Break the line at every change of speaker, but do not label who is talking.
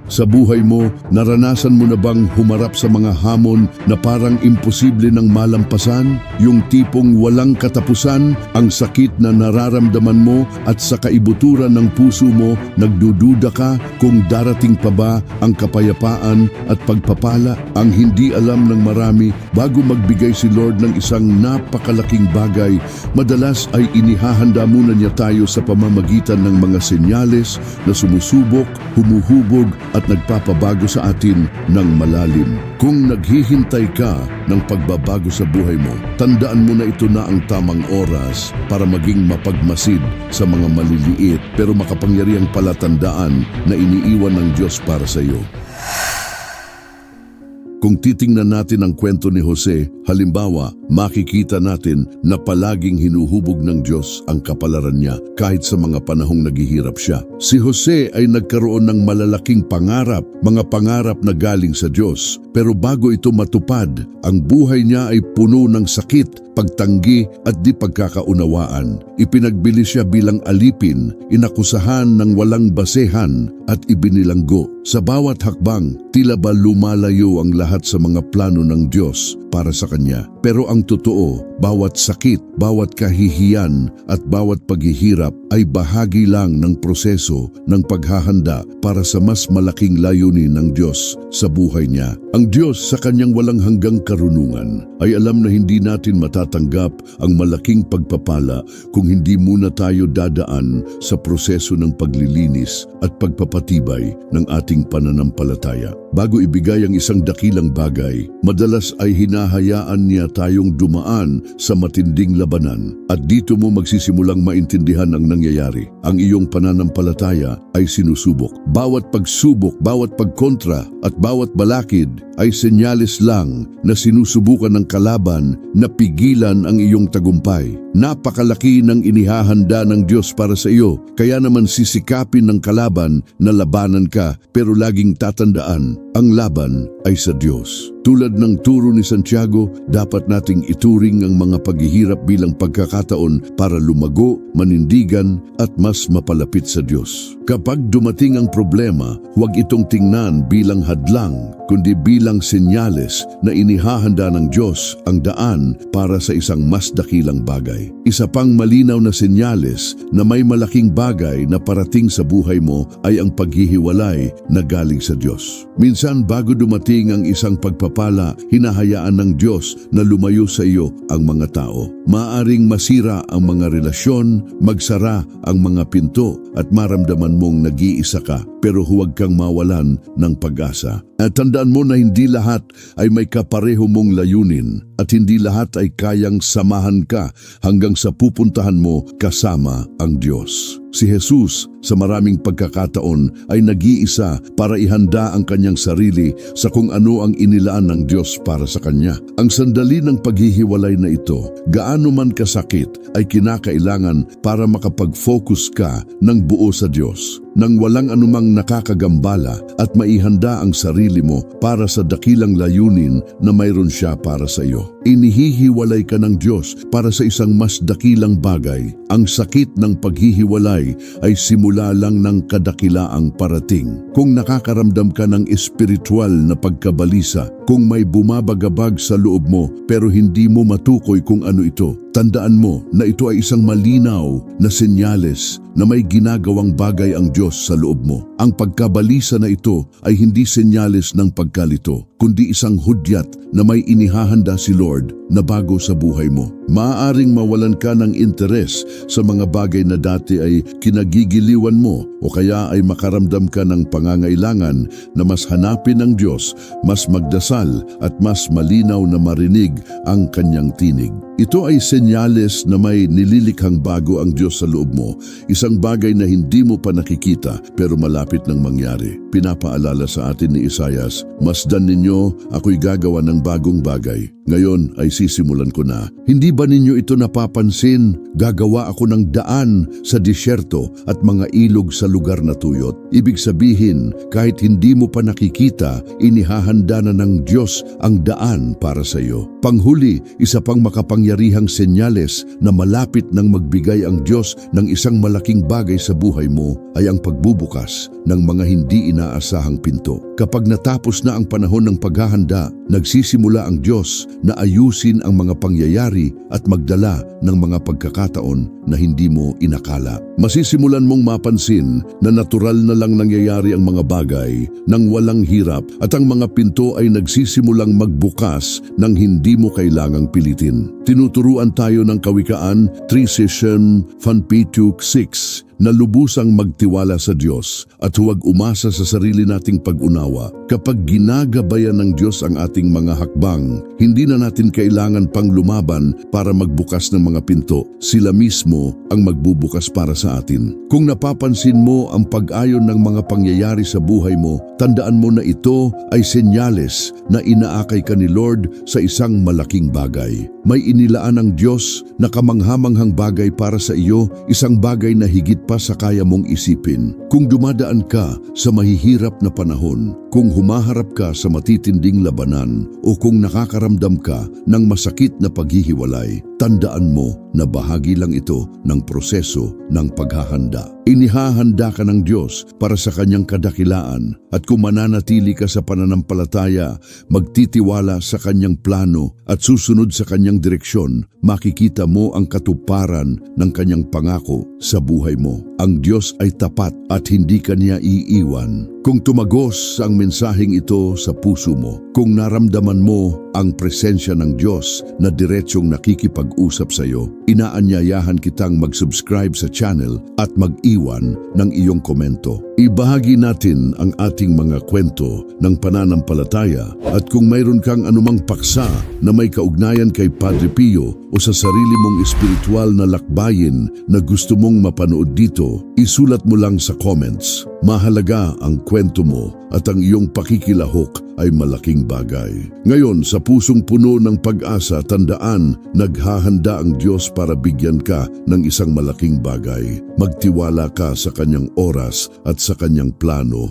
Sa buhay mo, naranasan mo na bang humarap sa mga hamon na parang imposible ng malampasan? Yung tipong walang katapusan, ang sakit na nararamdaman mo at sa kaibuturan ng puso mo, nagdududa ka kung darating pa ba ang kapayapaan at pagpapala. Ang hindi alam ng marami, bago magbigay si Lord ng isang napakalaking bagay, madalas ay inihahanda muna niya tayo sa pamamagitan ng mga senyales na sumusubok, humuhubog at nagpapabago sa atin ng malalim. Kung naghihintay ka ng pagbabago sa buhay mo, tandaan mo na ito na ang tamang oras para maging mapagmasid sa mga maliliit pero makapangyarihang palatandaan na iniiwan ng Diyos para sa iyo. Kung titingnan natin ang kwento ni Jose, halimbawa, makikita natin na palaging hinuhubog ng Diyos ang kapalaran niya kahit sa mga panahong naghihirap siya. Si Jose ay nagkaroon ng malalaking pangarap, mga pangarap na galing sa Diyos. Pero bago ito matupad, ang buhay niya ay puno ng sakit, pagtanggi at di pagkakaunawaan. Ipinagbili siya bilang alipin, inakusahan ng walang basehan at ibinilanggo. Sa bawat hakbang, tila ba lumalayo ang lahat sa mga plano ng Diyos para sa kanya. Pero ang totoo, bawat sakit, bawat kahihiyan at bawat paghihirap ay bahagi lang ng proseso ng paghahanda para sa mas malaking layunin ng Diyos sa buhay niya. Ang Diyos sa kanyang walang hanggang karunungan ay alam na hindi natin matatanggap ang malaking pagpapala kung hindi muna tayo dadaan sa proseso ng paglilinis at pagpapatibay ng ating pananampalataya. Bago ibigay ang isang dakilang bagay, madalas ay hinahayaan niya tayong dumaan sa matinding labanan. At dito mo magsisimulang maintindihan ang nangyayari. Ang iyong pananampalataya ay sinusubok. Bawat pagsubok, bawat pagkontra at bawat balakid ay senyales lang na sinusubukan ng kalaban na pigilan ang iyong tagumpay. Napakalaki ng inihahanda ng Diyos para sa iyo, kaya naman sisikapin ng kalaban na labanan ka, pero laging tatandaan, ang laban ay sa Diyos. Tulad ng turo ni Santiago, dapat nating ituring ang mga paghihirap bilang pagkakataon para lumago, manindigan at mas mapalapit sa Diyos. Kapag dumating ang problema, huwag itong tingnan bilang hadlang, kundi bilang senyales na inihahanda ng Diyos ang daan para sa isang mas dakilang bagay. Isa pang malinaw na senyales na may malaking bagay na parating sa buhay mo ay ang paghihiwalay na galing sa Diyos. Minsan bago dumating ang isang pagpapala, hinahayaan ng Diyos na lumayo sa iyo ang mga tao. Maaring masira ang mga relasyon, magsara ang mga pinto at maramdaman mong nag-iisa ka, pero huwag kang mawalan ng pag-asa. At tandaan mo na hindi lahat ay may kapareho mong layunin at hindi lahat ay kayang samahan ka hanggang sa pupuntahan mo kasama ang Diyos. Si Jesus sa maraming pagkakataon ay nag-iisa para ihanda ang kanyang sarili sa kung ano ang inilaan ng Diyos para sa kanya. Ang sandali ng paghihiwalay na ito, gaano man kasakit, ay kinakailangan para makapag-focus ka ng buo sa Diyos, nang walang anumang nakakagambala at maihanda ang sarili mo para sa dakilang layunin na mayroon siya para sa iyo. Inihihiwalay ka ng Diyos para sa isang mas dakilang bagay. Ang sakit ng paghihiwalay ay simula lang ng kadakilaang parating. Kung nakakaramdam ka ng espiritual na pagkabalisa, kung may bumabagabag sa loob mo pero hindi mo matukoy kung ano ito, tandaan mo na ito ay isang malinaw na senyales na may ginagawang bagay ang Diyos sa loob mo. Ang pagkabalisa na ito ay hindi senyales ng pagkalito, kundi isang hudyat na may inihahanda si Lord na bago sa buhay mo. Maaaring mawalan ka ng interes sa mga bagay na dati ay kinagigiliwan mo, o kaya ay makaramdam ka ng pangangailangan na mas hanapin ng Diyos, mas magdasal at mas malinaw na marinig ang kanyang tinig. Ito ay senyales na may nililikhang bago ang Diyos sa loob mo, isang bagay na hindi mo pa nakikita pero malapit nang mangyari. Pinapaalala sa atin ni Isaias, "Masdan ninyo, ako'y gagawa ng bagong bagay. Ngayon, ngayon ay sisimulan ko na. Hindi ba ninyo ito napapansin? Gagawa ako ng daan sa disyerto at mga ilog sa lugar na tuyot. Ibig sabihin, kahit hindi mo pa nakikita, inihahanda na ng Diyos ang daan para sa iyo. Panghuli, isa pang makapangyarihang senyales na malapit nang magbigay ang Diyos ng isang malaking bagay sa buhay mo ay ang pagbubukas ng mga hindi inaasahang pinto. Kapag natapos na ang panahon ng paghahanda, nagsisimula ang Diyos na ayusin ang mga pangyayari at magdala ng mga pagkakataon na hindi mo inakala. Masisimulan mong mapansin na natural na lang nangyayari ang mga bagay nang walang hirap at ang mga pinto ay nagsisimulang magbukas nang hindi mo kailangang pilitin. Tinuturuan tayo ng Kawikaan 3:6 na lubusang magtiwala sa Diyos at huwag umasa sa sarili nating pag-unawa. Kapag ginagabayan ng Diyos ang ating mga hakbang, hindi na natin kailangan pang lumaban para magbukas ng mga pinto. Sila mismo ang magbubukas para sa atin. Kung napapansin mo ang pag-ayon ng mga pangyayari sa buhay mo, tandaan mo na ito ay senyales na inaakay ka ni Lord sa isang malaking bagay. May inilaan ng Diyos na kamanghamanghang bagay para sa iyo, isang bagay na higit pa sa kaya mong isipin. Kung dumadaan ka sa mahihirap na panahon, kung humaharap ka sa matitinding labanan, o kung nakakaramdam ka ng masakit na paghihiwalay, tandaan mo na bahagi lang ito ng proseso ng paghahanda. Inihahanda ka ng Diyos para sa kanyang kadakilaan at kung mananatili ka sa pananampalataya, magtitiwala sa kanyang plano at susunod sa kanyang direksyon, makikita mo ang katuparan ng kanyang pangako sa buhay mo. Ang Diyos ay tapat at hindi ka niya iiwan. Kung tumagos ang mensaheng ito sa puso mo, kung naramdaman mo ang presensya ng Diyos na diretsyong nakikipag-usap sa iyo, inaanyayahan kitang mag-subscribe sa channel at mag-iwan ng iyong komento. Ibahagi natin ang ating mga kwento ng pananampalataya at kung mayroon kang anumang paksa na may kaugnayan kay Padre Pio o sa sarili mong espiritual na lakbayin na gusto mong mapanood dito, isulat mo lang sa comments. Mahalaga ang kwento mo at ang iyong pakikilahok ay malaking bagay. Ngayon, sa pusong puno ng pag-asa, tandaan, naghahanda ang Diyos para bigyan ka ng isang malaking bagay. Magtiwala ka sa kanyang oras at sa kanyang plano.